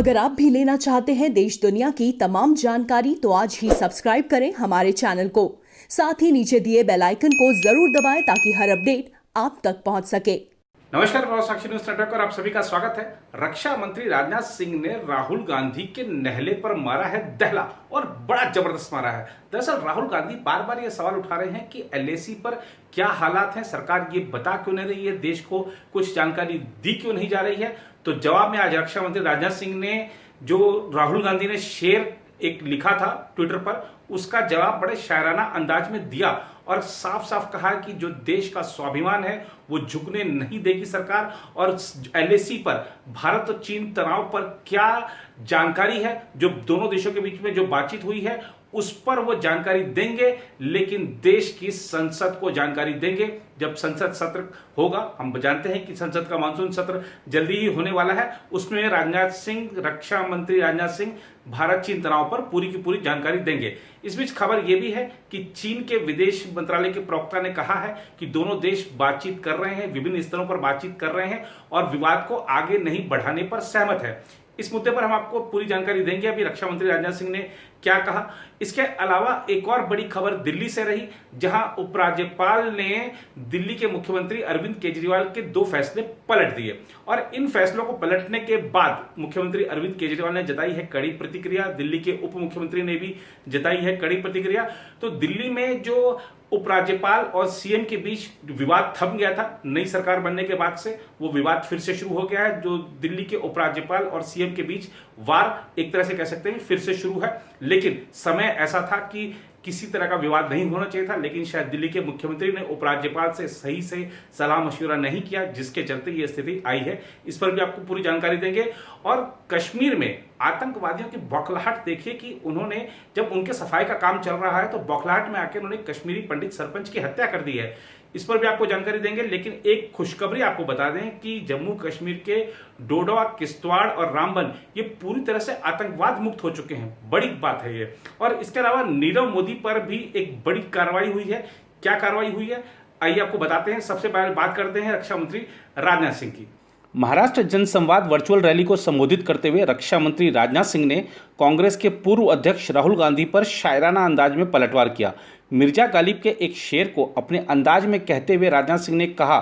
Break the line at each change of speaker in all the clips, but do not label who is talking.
अगर आप भी लेना चाहते हैं देश दुनिया की तमाम जानकारी तो आज ही सब्सक्राइब करें हमारे चैनल को। साथ ही नीचे दिए बेल आइकन को जरूर दबाएं ताकि हर अपडेट आप तक पहुंच सके।
नमस्कार, प्रभाव साक्षी न्यूज नेटवर्क और आप सभी का स्वागत है। रक्षा मंत्री राजनाथ सिंह ने राहुल गांधी के नहले पर मारा है दहला और बड़ा जबरदस्त मारा है। दरअसल राहुल गांधी बार बार ये सवाल उठा रहे हैं कि एलएसी पर क्या हालात हैं, सरकार ये बता क्यों नहीं रही है, देश को कुछ जानकारी दी क्यों नहीं जा रही है। तो जवाब में आज रक्षा मंत्री राजनाथ सिंह ने जो राहुल गांधी ने शेर एक लिखा था ट्विटर पर, उसका जवाब बड़े शायराना अंदाज में दिया और साफ साफ कहा कि जो देश का स्वाभिमान है वो झुकने नहीं देगी सरकार। और एलएसी पर भारत और चीन तनाव पर क्या जानकारी है, जो दोनों देशों के बीच में जो बातचीत हुई है उस पर वो जानकारी देंगे, लेकिन देश की संसद को जानकारी देंगे जब संसद सत्र होगा। हम जानते हैं कि संसद का मानसून सत्र जल्दी ही होने वाला है। उसमें राजनाथ सिंह, रक्षा मंत्री राजनाथ सिंह भारत चीन तनाव पर पूरी की पूरी जानकारी देंगे। इस बीच खबर यह भी है कि चीन के विदेश मंत्रालय के प्रवक्ता ने कहा है कि दोनों देश बातचीत कर रहे हैं, विभिन्न स्तरों पर बातचीत कर रहे हैं और विवाद को आगे नहीं बढ़ाने पर सहमत है। इस मुद्दे पर हम आपको पूरी जानकारी देंगे अभी रक्षा मंत्री राजनाथ सिंह ने क्या कहा। इसके अलावा एक और बड़ी खबर दिल्ली से रही, जहां उपराज्यपाल ने दिल्ली के मुख्यमंत्री अरविंद केजरीवाल के 2 फैसले पलट दिए और इन फैसलों को पलटने के बाद मुख्यमंत्री अरविंद केजरीवाल ने जताई है कड़ी प्रतिक्रिया। दिल्ली के उप मुख्यमंत्री ने भी जताई है कड़ी प्रतिक्रिया। तो दिल्ली में जो उपराज्यपाल और सीएम के बीच विवाद थम गया था नई सरकार बनने के बाद से, वो विवाद फिर से शुरू हो गया है। जो दिल्ली के उपराज्यपाल और सीएम के बीच वार एक तरह से कह सकते हैं फिर से शुरू है, लेकिन समय ऐसा था कि किसी तरह का विवाद नहीं होना चाहिए था, लेकिन शायद दिल्ली के मुख्यमंत्री ने उपराज्यपाल से सही से सलाह मशवरा नहीं किया, जिसके चलते ये स्थिति आई है। इस पर भी आपको पूरी जानकारी देंगे। और कश्मीर में आतंकवादियों की बौखलाहट देखिए कि उन्होंने, जब उनके सफाई का काम चल रहा है तो बौखलाहट में आकर उन्होंने कश्मीरी पंडित सरपंच की हत्या कर दी है। इस पर भी आपको जानकारी देंगे, लेकिन एक खुशखबरी आपको बता दें कि जम्मू कश्मीर के डोडा, किश्तवाड़ और रामबन ये पूरी तरह से आतंकवाद मुक्त हो चुके हैं। बड़ी बात है ये। और इसके अलावा नीरव मोदी पर भी एक बड़ी कार्रवाई हुई है। क्या कार्रवाई हुई है आइए आपको बताते हैं। सबसे पहले बात करते हैं रक्षा मंत्री राजनाथ सिंह की। महाराष्ट्र जनसंवाद वर्चुअल रैली को संबोधित करते हुए रक्षा मंत्री राजनाथ सिंह ने कांग्रेस के पूर्व अध्यक्ष राहुल गांधी पर शायराना अंदाज में पलटवार किया। मिर्जा गालिब के एक शेर को अपने अंदाज में कहते हुए राजनाथ सिंह ने कहा,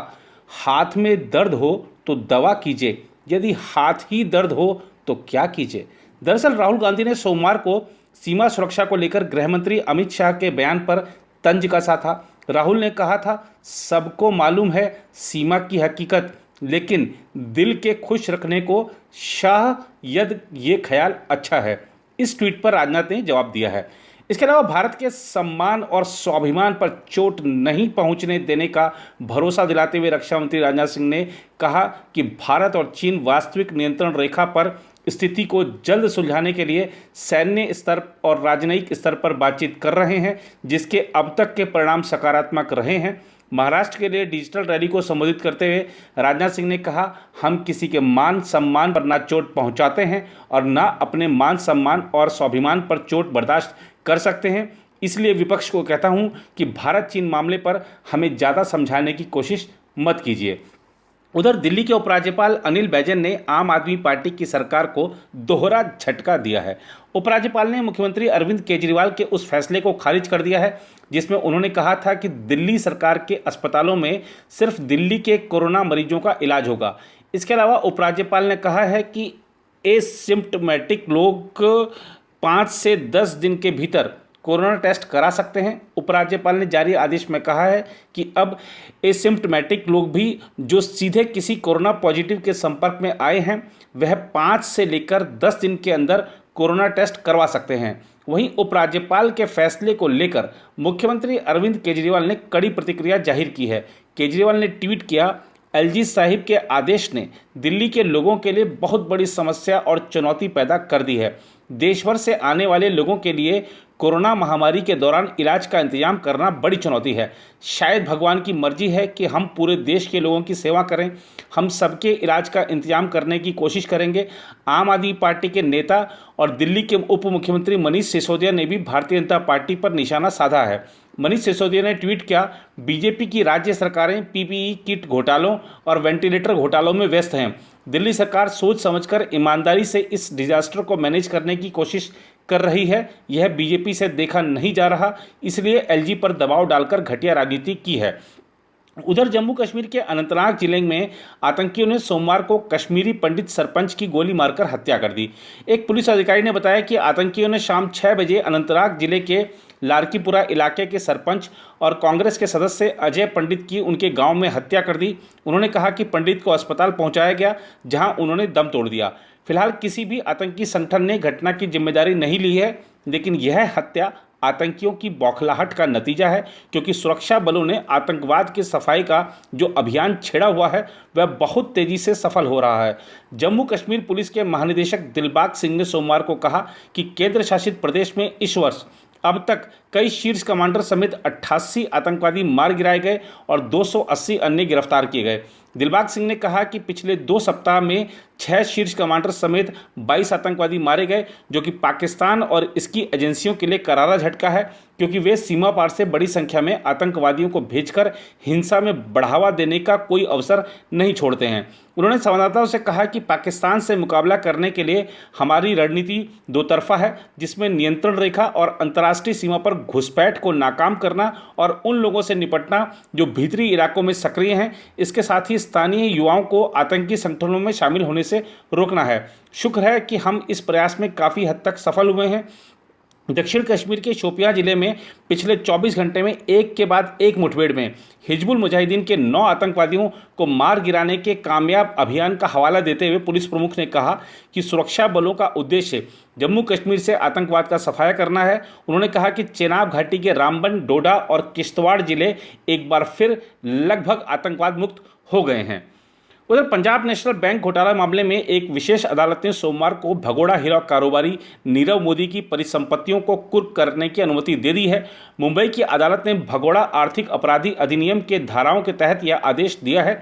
हाथ में दर्द हो तो दवा कीजिए, यदि हाथ ही दर्द हो तो क्या कीजिए। दरअसल राहुल गांधी ने सोमवार को सीमा सुरक्षा को लेकर गृह मंत्री अमित शाह के बयान पर तंज कसा था। राहुल ने कहा था, सबको मालूम है सीमा की हकीकत, लेकिन दिल के खुश रखने को शायद ये ख्याल अच्छा है। इस ट्वीट पर राजनाथ ने जवाब दिया है। इसके अलावा भारत के सम्मान और स्वाभिमान पर चोट नहीं पहुंचने देने का भरोसा दिलाते हुए रक्षा मंत्री राजनाथ सिंह ने कहा कि भारत और चीन वास्तविक नियंत्रण रेखा पर स्थिति को जल्द सुलझाने के लिए सैन्य स्तर और राजनयिक स्तर पर बातचीत कर रहे हैं, जिसके अब तक के परिणाम सकारात्मक रहे हैं। महाराष्ट्र के लिए डिजिटल रैली को संबोधित करते हुए राजनाथ सिंह ने कहा, हम किसी के मान सम्मान पर ना चोट पहुंचाते हैं और ना अपने मान सम्मान और स्वाभिमान पर चोट बर्दाश्त कर सकते हैं। इसलिए विपक्ष को कहता हूं कि भारत चीन मामले पर हमें ज़्यादा समझाने की कोशिश मत कीजिए। उधर दिल्ली के उपराज्यपाल अनिल बैजल ने आम आदमी पार्टी की सरकार को दोहरा झटका दिया है। उपराज्यपाल ने मुख्यमंत्री अरविंद केजरीवाल के उस फैसले को खारिज कर दिया है जिसमें उन्होंने कहा था कि दिल्ली सरकार के अस्पतालों में सिर्फ दिल्ली के कोरोना मरीजों का इलाज होगा। इसके अलावा उपराज्यपाल ने कहा है कि एसिम्प्टोमेटिक लोग 5 से 10 दिन के भीतर कोरोना टेस्ट करा सकते हैं। उपराज्यपाल ने जारी आदेश में कहा है कि अब एसिम्प्टोमेटिक लोग भी जो सीधे किसी कोरोना पॉजिटिव के संपर्क में आए हैं वह 5 से लेकर 10 दिन के अंदर कोरोना टेस्ट करवा सकते हैं। वहीं उपराज्यपाल के फैसले को लेकर मुख्यमंत्री अरविंद केजरीवाल ने कड़ी प्रतिक्रिया जाहिर की है। केजरीवाल ने ट्वीट किया, एलजी साहिब के आदेश ने दिल्ली के लोगों के लिए बहुत बड़ी समस्या और चुनौती पैदा कर दी है। देश भर से आने वाले लोगों के लिए कोरोना महामारी के दौरान इलाज का इंतजाम करना बड़ी चुनौती है। शायद भगवान की मर्जी है कि हम पूरे देश के लोगों की सेवा करें। हम सबके इलाज का इंतजाम करने की कोशिश करेंगे। आम आदमी पार्टी के नेता और दिल्ली के उप मुख्यमंत्री मनीष सिसोदिया ने भी भारतीय जनता पार्टी पर निशाना साधा है। मनीष सिसोदिया ने ट्वीट किया, बीजेपी की राज्य सरकारें पीपीई किट घोटालों और वेंटिलेटर घोटालों में व्यस्त हैं। दिल्ली सरकार सोच समझकर ईमानदारी से इस डिजास्टर को मैनेज करने की कोशिश कर रही है। यह बीजेपी से देखा नहीं जा रहा, इसलिए एलजी पर दबाव डालकर घटिया राजनीति की है। उधर जम्मू कश्मीर के अनंतनाग जिले में आतंकियों ने सोमवार को कश्मीरी पंडित सरपंच की गोली मारकर हत्या कर दी। एक पुलिस अधिकारी ने बताया कि आतंकियों ने शाम 6 बजे अनंतनाग जिले के लारकीपुरा इलाके के सरपंच और कांग्रेस के सदस्य अजय पंडित की उनके गांव में हत्या कर दी। उन्होंने कहा कि पंडित को अस्पताल पहुंचाया गया, जहां उन्होंने दम तोड़ दिया। फिलहाल किसी भी आतंकी संगठन ने घटना की जिम्मेदारी नहीं ली है, लेकिन यह हत्या आतंकियों की बौखलाहट का नतीजा है, क्योंकि सुरक्षा बलों ने आतंकवाद की सफाई का जो अभियान छेड़ा हुआ है वह बहुत तेजी से सफल हो रहा है। जम्मू कश्मीर पुलिस के महानिदेशक दिलबाग सिंह ने सोमवार को कहा कि केंद्र शासित प्रदेश में इस वर्ष अब तक कई शीर्ष कमांडर समेत 88 आतंकवादी मार गिराए गए और 280 अन्य गिरफ्तार किए गए। दिलबाग सिंह ने कहा कि पिछले 2 सप्ताह में 6 शीर्ष कमांडर समेत 22 आतंकवादी मारे गए, जो कि पाकिस्तान और इसकी एजेंसियों के लिए करारा झटका है, क्योंकि वे सीमा पार से बड़ी संख्या में आतंकवादियों को भेजकर हिंसा में बढ़ावा देने का कोई अवसर नहीं छोड़ते हैं। उन्होंने संवाददाताओं से कहा कि पाकिस्तान से मुकाबला करने के लिए हमारी रणनीति दो तरफा है, जिसमें नियंत्रण रेखा और अंतर्राष्ट्रीय सीमा पर घुसपैठ को नाकाम करना और उन लोगों से निपटना जो भीतरी इलाकों में सक्रिय हैं। इसके साथ ही स्थानीय युवाओं को आतंकी संगठनों में शामिल होने से रोकना है। शुक्र है कि हम इस प्रयास में काफ़ी हद तक सफल हुए हैं। दक्षिण कश्मीर के शोपियां जिले में पिछले 24 घंटे में एक के बाद एक मुठभेड़ में हिजबुल मुजाहिदीन के 9 आतंकवादियों को मार गिराने के कामयाब अभियान का हवाला देते हुए पुलिस प्रमुख ने कहा कि सुरक्षा बलों का उद्देश्य जम्मू कश्मीर से आतंकवाद का सफाया करना है। उन्होंने कहा कि चेनाब घाटी के रामबन, डोडा और किश्तवाड़ जिले एक बार फिर लगभग आतंकवाद मुक्त हो गए हैं। उधर पंजाब नेशनल बैंक घोटाला मामले में एक विशेष अदालत ने सोमवार को भगोड़ा हीरा कारोबारी नीरव मोदी की परिसंपत्तियों को कुर्क करने की अनुमति दे दी है। मुंबई की अदालत ने भगोड़ा आर्थिक अपराधी अधिनियम के धाराओं के तहत यह आदेश दिया है।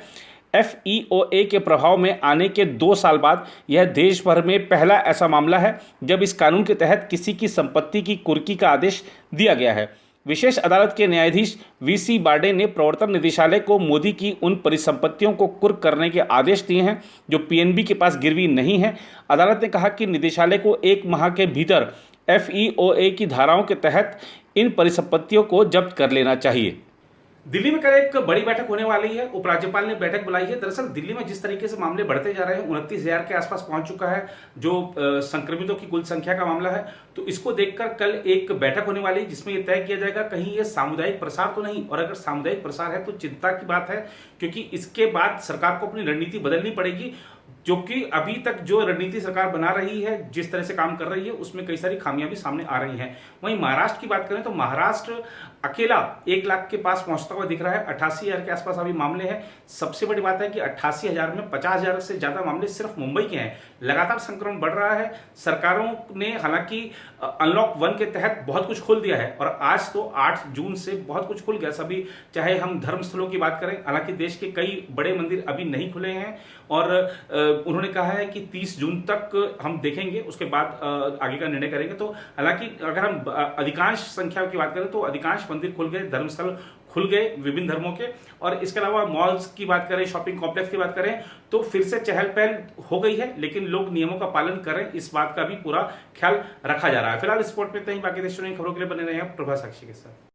FEOA के प्रभाव में आने के 2 साल बाद यह देश भर में पहला ऐसा मामला है जब इस कानून के तहत किसी की संपत्ति की कुर्की का आदेश दिया गया है। विशेष अदालत के न्यायाधीश VC बार्डे ने प्रवर्तन निदेशालय को मोदी की उन परिसंपत्तियों को कुर्क करने के आदेश दिए हैं जो PNB के पास गिरवी नहीं है। अदालत ने कहा कि निदेशालय को 1 माह के भीतर FEOA की धाराओं के तहत इन परिसंपत्तियों को जब्त कर लेना चाहिए। दिल्ली में कल एक बड़ी बैठक होने वाली है। उपराज्यपाल ने बैठक बुलाई है। दरअसल दिल्ली में जिस तरीके से मामले बढ़ते जा रहे हैं, 29,000 के आसपास पहुंच चुका है जो संक्रमितों की कुल संख्या का मामला है, तो इसको देखकर कल एक बैठक होने वाली है जिसमें यह तय किया जाएगा कहीं ये सामुदायिक प्रसार तो नहीं, और अगर सामुदायिक प्रसार है तो चिंता की बात है, क्योंकि इसके बाद सरकार को अपनी रणनीति बदलनी पड़ेगी, जो कि अभी तक जो रणनीति सरकार बना रही है, जिस तरह से काम कर रही है, उसमें कई सारी खामियां भी सामने आ रही हैं। वहीं महाराष्ट्र की बात करें तो महाराष्ट्र अकेला 1 लाख के पास पहुंचता हुआ दिख रहा है। 88,000 के आसपास अभी मामले हैं। सबसे बड़ी बात है कि 88,000 में 50,000 से ज्यादा मामले सिर्फ मुंबई के हैं। लगातार संक्रमण बढ़ रहा है। सरकारों ने हालांकि अनलॉक 1 के तहत बहुत कुछ खोल दिया है, और आज तो 8 जून से बहुत कुछ खुल गया सभी, चाहे हम धर्मस्थलों की बात करें, हालांकि देश के कई बड़े मंदिर अभी नहीं खुले हैं, और उन्होंने कहा है कि 30 जून तक हम देखेंगे, उसके बाद आगे का निर्णय करेंगे। तो हालांकि अगर हम अधिकांश संख्या की बात करें तो अधिकांश मंदिर खुल गए, धर्मस्थल खुल गए विभिन्न धर्मों के, और इसके अलावा मॉल्स की बात करें, शॉपिंग कॉम्प्लेक्स की बात करें तो फिर से चहल पहल हो गई है, लेकिन लोग नियमों का पालन करें, इस बात का भी पूरा ख्याल रखा जा रहा है। फिलहाल स्पोर्ट में इतना ही। बाकी देशों की खबरों के लिए बने रहे हैं प्रभा साक्षी के साथ।